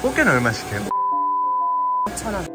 꽃게는 얼마씩 해요? 5,000원.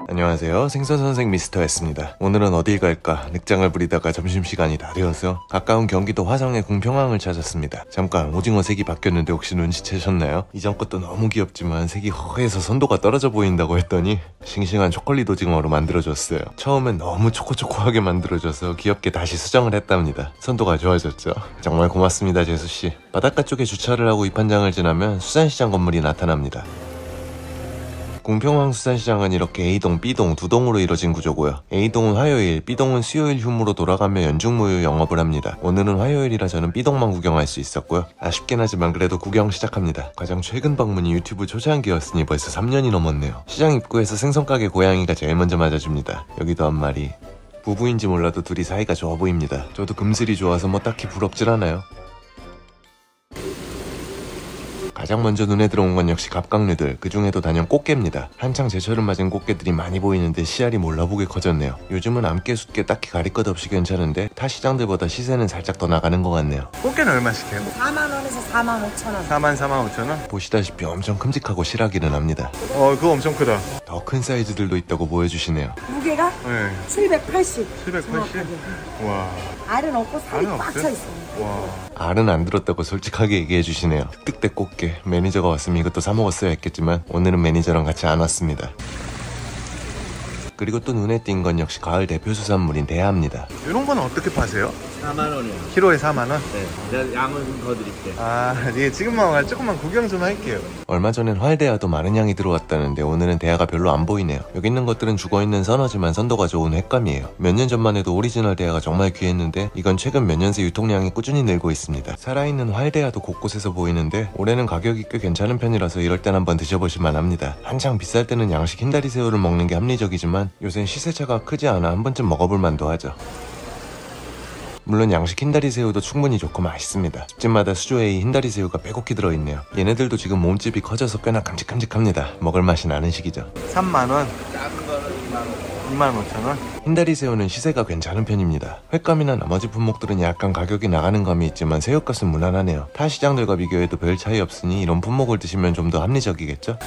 안녕하세요. 생선선생 미스터였습니다. 오늘은 어딜 갈까 늑장을 부리다가 점심시간이 다 되어서 가까운 경기도 화성의 궁평항을 찾았습니다. 잠깐 오징어 색이 바뀌었는데 혹시 눈치채셨나요? 이전 것도 너무 귀엽지만 색이 허해서 선도가 떨어져 보인다고 했더니 싱싱한 초콜릿 오징어로 만들어줬어요. 처음엔 너무 초코초코하게 만들어져서 귀엽게 다시 수정을 했답니다. 선도가 좋아졌죠. 정말 고맙습니다, 재수씨. 바닷가 쪽에 주차를 하고 입한장을 지나면 수산시장 건물이 나타납니다. 궁평항 수산시장은 이렇게 A동, B동 두 동으로 이뤄진 구조고요. A동은 화요일, B동은 수요일 휴무로 돌아가며 연중무휴 영업을 합니다. 오늘은 화요일이라 저는 B동만 구경할 수 있었고요. 아쉽긴 하지만 그래도 구경 시작합니다. 가장 최근 방문이 유튜브 초창기였으니 벌써 3년이 넘었네요. 시장 입구에서 생선가게 고양이가 제일 먼저 맞아줍니다. 여기도 한 마리. 부부인지 몰라도 둘이 사이가 좋아 보입니다. 저도 금슬이 좋아서 뭐 딱히 부럽질 않아요. 가장 먼저 눈에 들어온 건 역시 갑각류들, 그 중에도 단연 꽃게입니다. 한창 제철을 맞은 꽃게들이 많이 보이는데 씨알이 몰라보게 커졌네요. 요즘은 암깨, 숫깨 딱히 가릴 것 없이 괜찮은데 타 시장들보다 시세는 살짝 더 나가는 것 같네요. 꽃게는 얼마씩 해요? 4만원에서 45,000원. 44,500원? 보시다시피 엄청 큼직하고 실하기는 합니다. 그거 엄청 크다. 더 큰 사이즈들도 있다고 보여주시네요. 무게가 네. 780. 780? 와. 알은 없고 살이 알은 꽉 없어요? 차 있습니다. 와. 알은 안 들었다고 솔직하게 얘기해주시네요. 특대 꽃게. 매니저가 왔으면 이것도 사먹었어야 했겠지만 오늘은 매니저랑 같이 안 왔습니다. 그리고 또 눈에 띈 건 역시 가을 대표 수산물인 대하입니다. 이런 거는 어떻게 파세요? 4만원이요. 키로에 4만원? 네, 내가 양을 좀 더 드릴게요. 예, 지금만 조금만 구경 좀 할게요. 얼마 전엔 활대하도 많은 양이 들어왔다는데 오늘은 대하가 별로 안 보이네요. 여기 있는 것들은 죽어있는 선어지만 선도가 좋은 횟감이에요. 몇 년 전만 해도 오리지널 대하가 정말 귀했는데 이건 최근 몇 년 새 유통량이 꾸준히 늘고 있습니다. 살아있는 활대하도 곳곳에서 보이는데 올해는 가격이 꽤 괜찮은 편이라서 이럴 땐 한번 드셔보실만 합니다. 한창 비쌀 때는 양식 흰다리 새우를 먹는 게 합리적이지만 요샌 시세차가 크지 않아 한 번쯤 먹어볼 만도 하죠. 물론 양식 흰다리 새우도 충분히 좋고 맛있습니다. 집집마다 수조에 이 흰다리 새우가 빼곡히 들어있네요. 얘네들도 지금 몸집이 커져서 꽤나 큼직큼직합니다. 먹을 맛이 나는 시기죠. 3만원? 작은 거는 2만원. 25,000원? 흰다리 새우는 시세가 괜찮은 편입니다. 횟감이나 나머지 품목들은 약간 가격이 나가는 감이 있지만 새우값은 무난하네요. 타 시장들과 비교해도 별 차이 없으니 이런 품목을 드시면 좀 더 합리적이겠죠?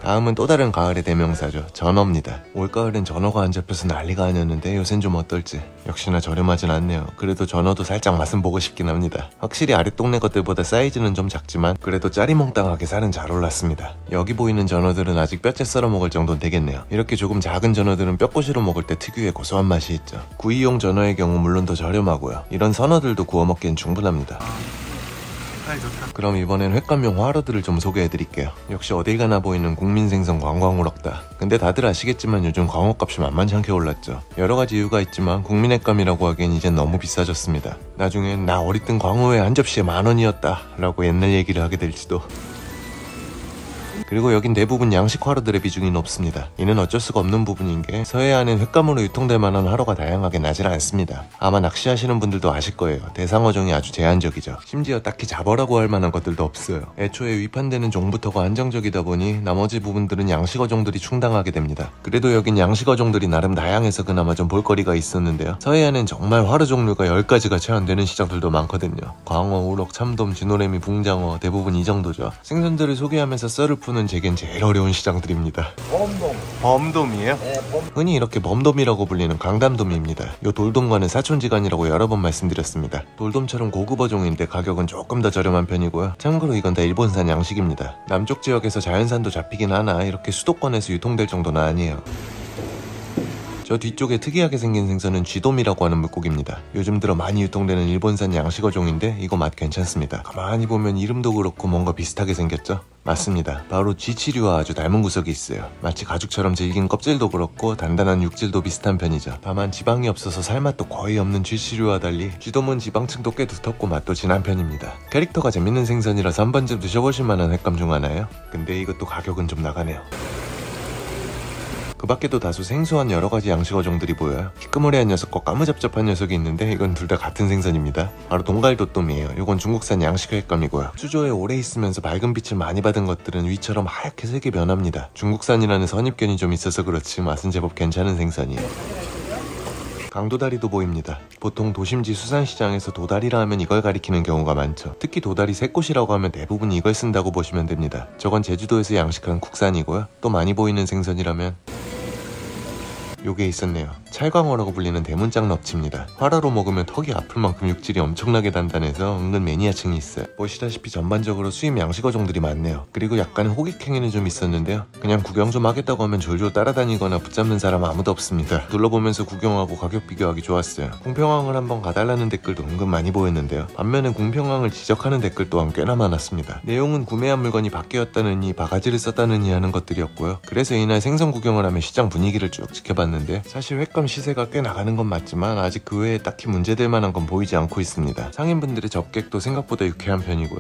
다음은 또 다른 가을의 대명사죠. 전어입니다. 올가을엔 전어가 안 잡혀서 난리가 아니었는데 요샌 좀 어떨지. 역시나 저렴하진 않네요. 그래도 전어도 살짝 맛은 보고 싶긴 합니다. 확실히 아랫동네 것들보다 사이즈는 좀 작지만 그래도 짜리몽땅하게 살은 잘 올랐습니다. 여기 보이는 전어들은 아직 뼈째 썰어 먹을 정도는 되겠네요. 이렇게 조금 작은 전어들은 뼈꼬시로 먹을 때 특유의 고소한 맛이 있죠. 구이용 전어의 경우 물론 더 저렴하고요. 이런 선어들도 구워 먹기엔 충분합니다. 좋다. 그럼 이번엔 횟감용 화로들을 좀 소개해드릴게요. 역시 어딜 가나 보이는 국민생선 광광우럭다. 근데 다들 아시겠지만 요즘 광어값이 만만찮게 올랐죠. 여러가지 이유가 있지만 국민횟감이라고 하기엔 이젠 너무 비싸졌습니다. 나중엔 나 어릴 땐 광어회 한 접시에 10,000원이었다 라고 옛날 얘기를 하게 될지도. 그리고 여긴 대부분 양식 화로들의 비중이 높습니다. 이는 어쩔 수가 없는 부분인 게 서해안엔 횟감으로 유통될 만한 화로가 다양하게 나질 않습니다. 아마 낚시하시는 분들도 아실 거예요. 대상어종이 아주 제한적이죠. 심지어 딱히 잡어라고 할 만한 것들도 없어요. 애초에 위판되는 종부터가 한정적이다 보니 나머지 부분들은 양식어종들이 충당하게 됩니다. 그래도 여긴 양식어종들이 나름 다양해서 그나마 좀 볼거리가 있었는데요. 서해안엔 정말 화로 종류가 10가지가 채 안 되는 시장들도 많거든요. 광어, 우럭, 참돔, 진노래미, 붕장어 대부분 이 정도죠. 생선들을 소개하면서 썰을 푸는 제겐 제일 어려운 시장들입니다. 범돔이에요? 네, 흔히 이렇게 범돔이라고 불리는 강담돔입니다. 요 돌돔과는 사촌지간이라고 여러 번 말씀드렸습니다. 돌돔처럼 고급 어종인데 가격은 조금 더 저렴한 편이고요. 참고로 이건 다 일본산 양식입니다. 남쪽 지역에서 자연산도 잡히긴 하나 이렇게 수도권에서 유통될 정도는 아니에요. 저 뒤쪽에 특이하게 생긴 생선은 쥐돔이라고 하는 물고기입니다. 요즘 들어 많이 유통되는 일본산 양식어종인데 이거 맛 괜찮습니다. 가만히 보면 이름도 그렇고 뭔가 비슷하게 생겼죠? 맞습니다. 바로 쥐치류와 아주 닮은 구석이 있어요. 마치 가죽처럼 질긴 껍질도 그렇고 단단한 육질도 비슷한 편이죠. 다만 지방이 없어서 살맛도 거의 없는 쥐치류와 달리 쥐돔은 지방층도 꽤 두텁고 맛도 진한 편입니다. 캐릭터가 재밌는 생선이라서 한 번쯤 드셔보실 만한 횟감 중 하나예요. 근데 이것도 가격은 좀 나가네요. 그 밖에도 다소 생소한 여러가지 양식 어종들이 보여요. 희끄무레한 녀석과 까무잡잡한 녀석이 있는데 이건 둘 다 같은 생선입니다. 바로 동갈도돔이에요. 이건 중국산 양식 횟감이고요. 수조에 오래 있으면서 밝은 빛을 많이 받은 것들은 위처럼 하얗게 색이 변합니다. 중국산이라는 선입견이 좀 있어서 그렇지 맛은 제법 괜찮은 생선이에요. 강도다리도 보입니다. 보통 도심지 수산시장에서 도다리라 하면 이걸 가리키는 경우가 많죠. 특히 도다리 새꽃이라고 하면 대부분 이걸 쓴다고 보시면 됩니다. 저건 제주도에서 양식한 국산이고요. 또 많이 보이는 생선이라면 요게 있었네요. 찰광어라고 불리는 대문짝 넙치입니다. 화라로 먹으면 턱이 아플 만큼 육질이 엄청나게 단단해서 은근 매니아층이 있어요. 보시다시피 전반적으로 수입 양식 어종들이 많네요. 그리고 약간 호객행위는 좀 있었는데요. 그냥 구경 좀 하겠다고 하면 졸졸 따라다니거나 붙잡는 사람 아무도 없습니다. 둘러보면서 구경하고 가격 비교하기 좋았어요. 궁평항을 한번 가달라는 댓글도 은근 많이 보였는데요. 반면에 궁평항을 지적하는 댓글 또한 꽤나 많았습니다. 내용은 구매한 물건이 바뀌었다느니 바가지를 썼다느니 하는 것들이었고요. 그래서 이날 생선 구경을 하며 시장 분위기를 쭉 지켜봤는데 사실 횟감 시세가 꽤 나가는 건 맞지만 아직 그 외에 딱히 문제될 만한 건 보이지 않고 있습니다. 상인분들의 접객도 생각보다 유쾌한 편이고요.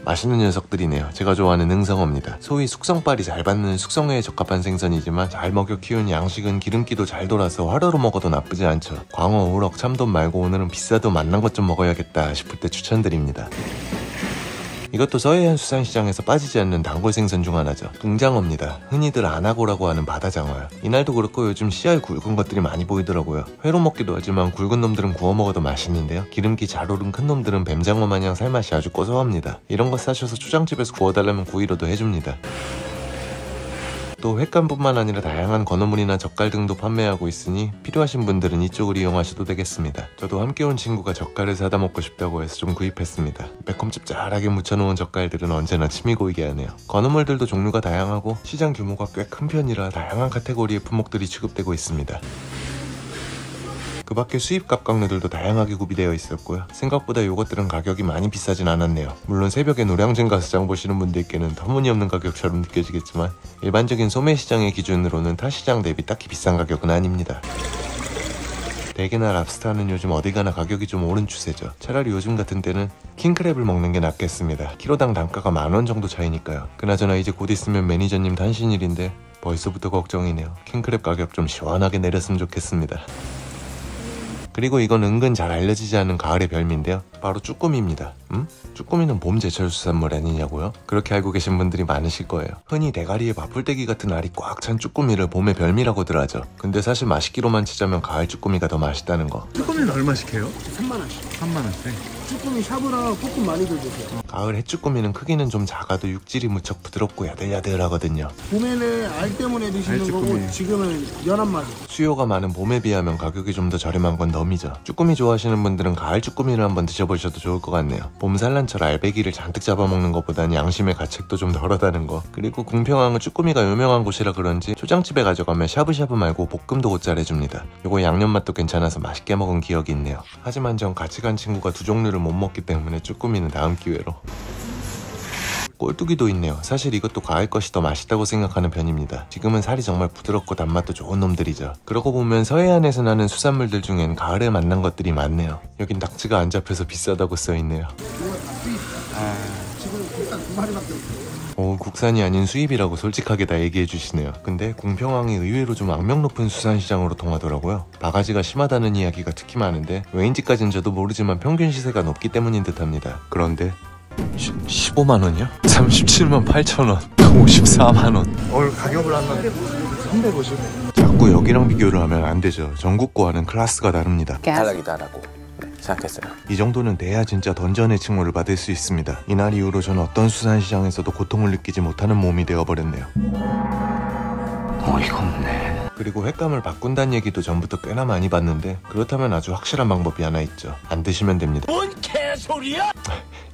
맛있는 녀석들이네요. 제가 좋아하는 능성어입니다. 소위 숙성빨이 잘 받는 숙성회에 적합한 생선이지만 잘 먹여 키운 양식은 기름기도 잘 돌아서 화로로 먹어도 나쁘지 않죠. 광어, 우럭, 참돔 말고 오늘은 비싸도 맛난 것 좀 먹어야겠다 싶을 때 추천드립니다. 이것도 서해안 수산시장에서 빠지지 않는 단골 생선 중 하나죠. 붕장어입니다. 흔히들 안하고라고 하는 바다장어요. 이날도 그렇고 요즘 씨알 굵은 것들이 많이 보이더라고요. 회로 먹기도 하지만 굵은 놈들은 구워 먹어도 맛있는데요. 기름기 잘 오른 큰 놈들은 뱀장어 마냥 살맛이 아주 고소합니다. 이런 거 싸셔서 초장집에서 구워달라면 구이로도 해줍니다. 또 횟감뿐만 아니라 다양한 건어물이나 젓갈 등도 판매하고 있으니 필요하신 분들은 이쪽을 이용하셔도 되겠습니다. 저도 함께 온 친구가 젓갈을 사다 먹고 싶다고 해서 좀 구입했습니다. 매콤 짭짤하게 묻혀놓은 젓갈들은 언제나 침이 고이게 하네요. 건어물들도 종류가 다양하고 시장 규모가 꽤 큰 편이라 다양한 카테고리의 품목들이 취급되고 있습니다. 그 밖에 수입 갑각류들도 다양하게 구비되어 있었고요. 생각보다 요것들은 가격이 많이 비싸진 않았네요. 물론 새벽에 노량진 가서 장 보시는 분들께는 터무니없는 가격처럼 느껴지겠지만 일반적인 소매시장의 기준으로는 타 시장 대비 딱히 비싼 가격은 아닙니다. 대게나 랍스타는 요즘 어디 가나 가격이 좀 오른 추세죠. 차라리 요즘 같은 때는 킹크랩을 먹는 게 낫겠습니다. 키로당 단가가 10,000원 정도 차이니까요. 그나저나 이제 곧 있으면 매니저님 단신일인데 벌써부터 걱정이네요. 킹크랩 가격 좀 시원하게 내렸으면 좋겠습니다. 그리고 이건 은근 잘 알려지지 않은 가을의 별미인데요. 바로 쭈꾸미입니다. 쭈꾸미는 봄 제철 수산물 아니냐고요? 그렇게 알고 계신 분들이 많으실 거예요. 흔히 대가리에 밥풀떼기 같은 알이 꽉 찬 쭈꾸미를 봄의 별미라고들 하죠. 근데 사실 맛있기로만 치자면 가을 쭈꾸미가 더 맛있다는 거. 쭈꾸미는 얼마씩 해요? 3만원씩. 3만원씩. 쭈꾸미 샤브랑 볶음 많이 들주세요. 가을 햇쭈꾸미는 크기는 좀 작아도 육질이 무척 부드럽고 야들야들하거든요. 봄에는 알 때문에 드시는 알쭈꾸미. 거고 지금은 연한 맛이. 수요가 많은 봄에 비하면 가격이 좀 더 저렴한 건 덤이죠. 쭈꾸미 좋아하시는 분들은 가을 쭈꾸미를 한번 드셔보셔도 좋을 것 같네요. 봄 산란철 알배기를 잔뜩 잡아먹는 것보단 양심의 가책도 좀 덜하다는 거. 그리고 궁평항은 쭈꾸미가 유명한 곳이라 그런지 초장집에 가져가면 샤브샤브 말고 볶음도 곧잘 해줍니다. 요거 양념 맛도 괜찮아서 맛있게 먹은 기억이 있네요. 하지만 전 같이 간 친구가 두 종류를 못 먹기 때문에 쭈꾸미는 다음 기회로. 꼴뚜기도 있네요. 사실 이것도 가을 것이 더 맛있다고 생각하는 편입니다. 지금은 살이 정말 부드럽고 단맛도 좋은 놈들이죠. 그러고 보면 서해안에서 나는 수산물들 중엔 가을에 만난 것들이 많네요. 여긴 낙지가 안 잡혀서 비싸다고 써있네요. 지금 국산 2마리밖에 없어요. 국산이 아닌 수입이라고 솔직하게 다 얘기해 주시네요. 근데 궁평항이 의외로 좀 악명 높은 수산시장으로 통하더라고요. 바가지가 심하다는 이야기가 특히 많은데 왜인지까진 저도 모르지만 평균 시세가 높기 때문인 듯합니다. 그런데 15만원이요? 37만 8천원 54만원 가격을 하면 350. 자꾸 여기랑 비교를 하면 안 되죠. 전국과는 클래스가 다릅니다. 탈락이다라고 생각했어요. 이 정도는 돼야 진짜 던전의 칭호를 받을 수 있습니다. 이날 이후로 전 어떤 수산시장에서도 고통을 느끼지 못하는 몸이 되어버렸네요. 어이가 없네. 그리고 횟감을 바꾼다는 얘기도 전부터 꽤나 많이 봤는데 그렇다면 아주 확실한 방법이 하나 있죠. 안 드시면 됩니다. 뭔 개소리야?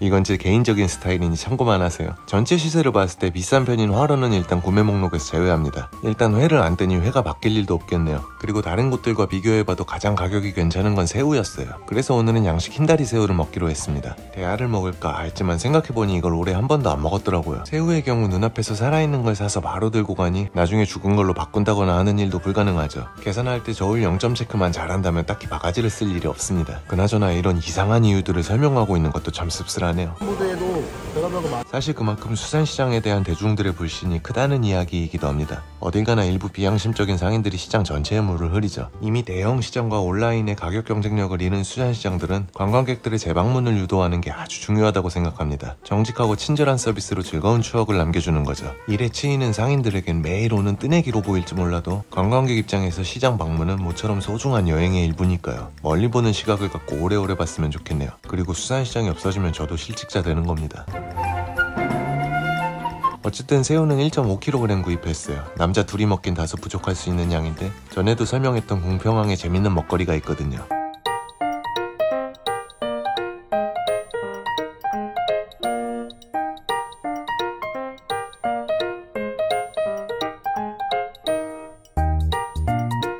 이건 제 개인적인 스타일이니 참고만 하세요. 전체 시세를 봤을 때 비싼 편인 화로는 일단 구매 목록에서 제외합니다. 일단 회를 안 뜨니 회가 바뀔 일도 없겠네요. 그리고 다른 곳들과 비교해봐도 가장 가격이 괜찮은 건 새우였어요. 그래서 오늘은 양식 흰다리 새우를 먹기로 했습니다. 대하를 먹을까 했지만 생각해보니 이걸 올해 한 번도 안 먹었더라고요. 새우의 경우 눈앞에서 살아있는 걸 사서 바로 들고 가니 나중에 죽은 걸로 바꾼다거나 하는 일도 불가능하죠. 계산할 때 저울 0점 체크만 잘한다면 딱히 바가지를 쓸 일이 없습니다. 그나저나 이런 이상한 이유들을 설명하고 있는 것도 참 씁쓸하네요. 무대에도 제가 수가가 많아. 사실 그만큼 수산시장에 대한 대중들의 불신이 크다는 이야기이기도 합니다. 어딜 가나 일부 비양심적인 상인들이 시장 전체에 물을 흐리죠. 이미 대형 시장과 온라인의 가격 경쟁력을 잃은 수산시장들은 관광객들의 재방문을 유도하는 게 아주 중요하다고 생각합니다. 정직하고 친절한 서비스로 즐거운 추억을 남겨주는 거죠. 일에 치이는 상인들에겐 매일 오는 뜨내기로 보일지 몰라도 관광객 입장에서 시장 방문은 모처럼 소중한 여행의 일부니까요. 멀리 보는 시각을 갖고 오래오래 봤으면 좋겠네요. 그리고 수산시장이 없어지면 저도 실직자 되는 겁니다. 어쨌든 새우는 1.5kg 구입했어요. 남자 둘이 먹긴 다소 부족할 수 있는 양인데 전에도 설명했던 공평항에 재밌는 먹거리가 있거든요.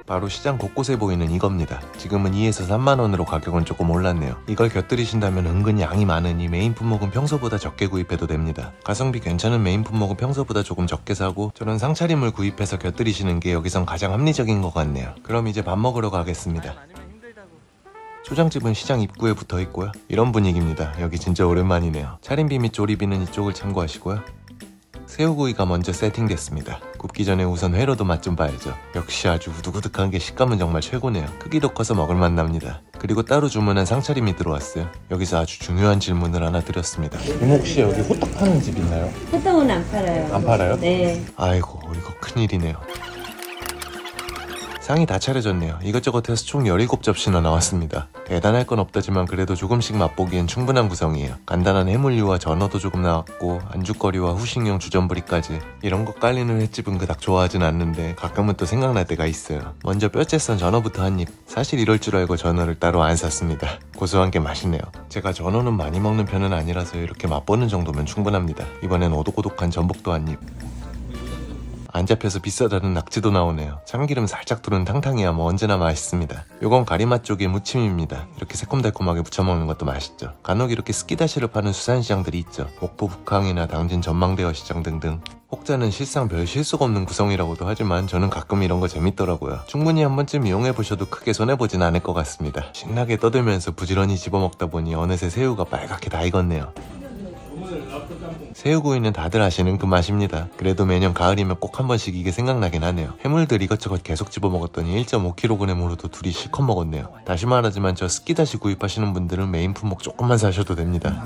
바로 시장 곳곳에 보이는 이겁니다. 지금은 2에서 3만원으로 가격은 조금 올랐네요. 이걸 곁들이신다면 은근 양이 많으니 메인 품목은 평소보다 적게 구입해도 됩니다. 가성비 괜찮은 메인 품목은 평소보다 조금 적게 사고 저런 상차림을 구입해서 곁들이시는 게 여기선 가장 합리적인 것 같네요. 그럼 이제 밥 먹으러 가겠습니다. 초장집은 시장 입구에 붙어 있고요. 이런 분위기입니다. 여기 진짜 오랜만이네요. 차림비 및 조리비는 이쪽을 참고하시고요. 새우구이가 먼저 세팅됐습니다. 굽기 전에 우선 회로도 맛 좀 봐야죠. 역시 아주 우두구둑한 게 식감은 정말 최고네요. 크기도 커서 먹을맛 납니다. 그리고 따로 주문한 상차림이 들어왔어요. 여기서 아주 중요한 질문을 하나 드렸습니다. 이모 혹시 여기 호떡 파는 집 있나요? 호떡은 안 팔아요. 안 팔아요? 네. 아이고 이거 큰일이네요. 상이 다 차려졌네요. 이것저것 해서 총 17접시나 나왔습니다. 대단할 건 없다지만 그래도 조금씩 맛보기엔 충분한 구성이에요. 간단한 해물류와 전어도 조금 나왔고 안주거리와 후식용 주전부리까지. 이런 거 깔리는 횟집은 그닥 좋아하진 않는데 가끔은 또 생각날 때가 있어요. 먼저 뼈째 썬 전어부터 한 입. 사실 이럴 줄 알고 전어를 따로 안 샀습니다. 고소한 게 맛있네요. 제가 전어는 많이 먹는 편은 아니라서 이렇게 맛보는 정도면 충분합니다. 이번엔 오독오독한 전복도 한 입. 안 잡혀서 비싸다는 낙지도 나오네요. 참기름 살짝 두른 탕탕이야 뭐 언제나 맛있습니다. 요건 가리맛 쪽의 무침입니다. 이렇게 새콤달콤하게 무쳐먹는 것도 맛있죠. 간혹 이렇게 스키다시를 파는 수산시장들이 있죠. 목포 북항이나 당진 전망대어 시장 등등. 혹자는 실상 별 실수가 없는 구성이라고도 하지만 저는 가끔 이런 거 재밌더라고요. 충분히 한 번쯤 이용해보셔도 크게 손해보진 않을 것 같습니다. 신나게 떠들면서 부지런히 집어먹다 보니 어느새 새우가 빨갛게 다 익었네요. 새우구이는 다들 아시는 그 맛입니다. 그래도 매년 가을이면 꼭 한 번씩 이게 생각나긴 하네요. 해물들 이것저것 계속 집어먹었더니 1.5kg으로도 둘이 실컷 먹었네요. 다시 말하지만 저 스키다시 구입하시는 분들은 메인 품목 조금만 사셔도 됩니다.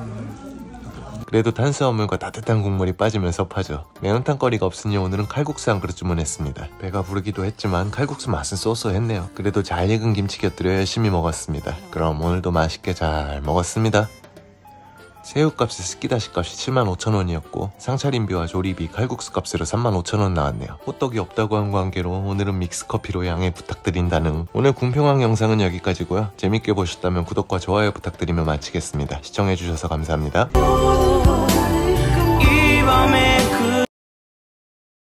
그래도 탄수화물과 따뜻한 국물이 빠지면 섭하죠. 매운탕거리가 없으니 오늘은 칼국수 한 그릇 주문했습니다. 배가 부르기도 했지만 칼국수 맛은 쏘쏘했네요. 그래도 잘 익은 김치 곁들여 열심히 먹었습니다. 그럼 오늘도 맛있게 잘 먹었습니다. 새우값에 스키다시 값이 75,000원이었고 상차림비와 조리비, 칼국수 값으로 35,000원 나왔네요. 호떡이 없다고 한 관계로 오늘은 믹스커피로 양해 부탁드린다는. 오늘 궁평항 영상은 여기까지고요. 재밌게 보셨다면 구독과 좋아요 부탁드리며 마치겠습니다. 시청해주셔서 감사합니다.